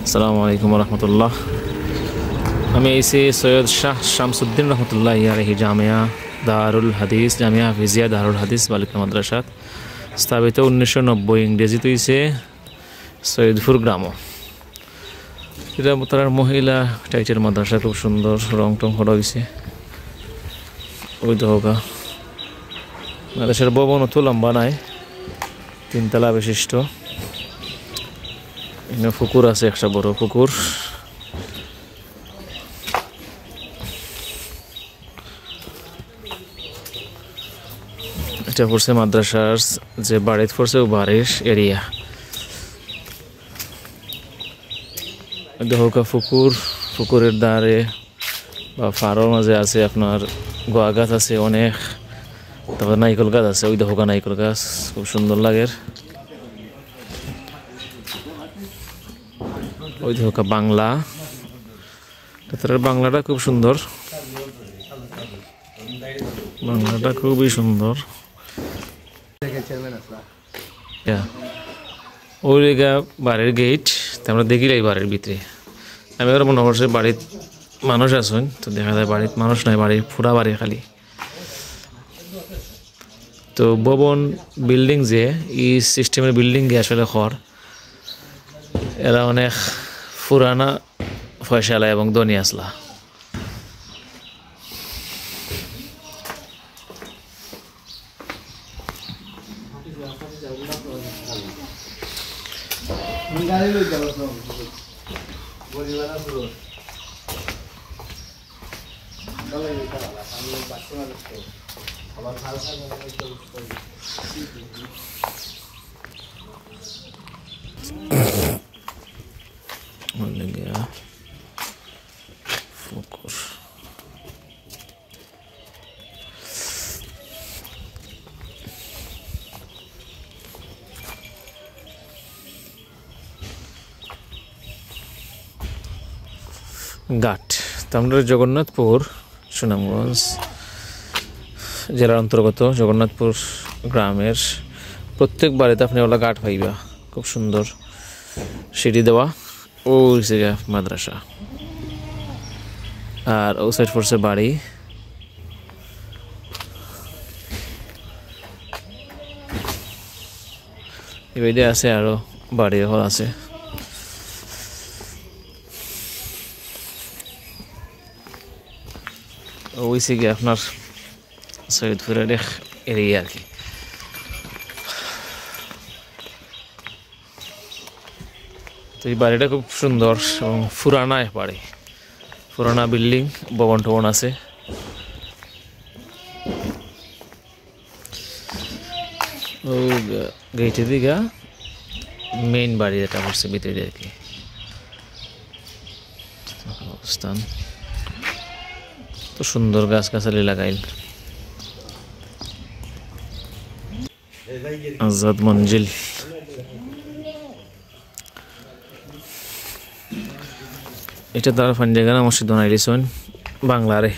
আসসালামু আলাইকুম রহমতুল্লাহ। আমি এসে সৈয়দ শাহ শামসুদ্দিন রহমতুল্লাহ আলাইহি জামিয়া দারুল হাদিস জামিয়া হাফিজিয়া দারুল হাদিস বালিকা মাদ্রাসাত স্থাপিত 1990 ইংরেজিতে হয়েছে সৈয়দপুর গ্রাম। এটা তার মহিলা টাইটের মাদ্রাসা, খুব সুন্দর রং টং করা হয়েছে। ওই দোকা মাদ্রাসার ভবন অত লম্বা নাই, 3 তলা বিশিষ্ট। এখানে পুকুর আছে, একটা বড় পুকুর। এটা পড়ছে মাদ্রাসার যে বাড়িত পড়ছে ও বাড়ির এরিয়া। দোকা পুকুরের ধারে বা ফাড়োর মাঝে আছে আপনার গোয়া গাছ আছে অনেক, তারপর নাইকল গাছ আছে। ওই দোকা নাইকল গাছ খুব সুন্দর লাগে। ওই দোকা বাংলা, বাংলাটা খুব সুন্দর, বাংলাটা খুবই সুন্দর। ওই বাড়ির গেট আমরা দেখিলাই বাড়ির ভিতরে। আমি আর মনে করছি বাড়ির মানুষ আছেন, তো দেখা যায় বাড়ির মানুষ নাই, বাড়ির পুরা বাড়ি খালি। তো ভবন বিল্ডিং যে এই সিস্টেমের বিল্ডিং গে আসলে ঘর, এরা অনেক পুরানা ফয়সালা এবং ধনী আসলা। ঘাট আমরা জগন্নাথপুর সুনামগঞ্জ জেলার অন্তর্গত জগন্নাথপুর গ্রামের প্রত্যেক বাড়িতে আপনি ওলা ঘাট পাইবা, খুব সুন্দর সিঁড়ি দেওয়া। ও জায়গা মাদ্রাসা আর ও সাইড পড়ছে বাড়ি। এবারে আছে আরো বাড়ি ঘর আছে। ওইসে গিয়ে আপনার সৈয়দপুরের এরিয়া আর কি। তো এই বাড়িটা খুব সুন্দর এবং পুরানা বাড়ি, পুরানা বিল্ডিং, ভবন টবন আছে। ও গেটের দিকে মেইন বাড়ি যেটা পড়ছে ভিতরে আর কি অবস্থান। তো সুন্দর গাছ গাছালি লাগাইল। আজাদ মঞ্জিল, এটা তারা ফান্ডিগানা মসজিদ বানাই দিয়েছেন বাংলারে।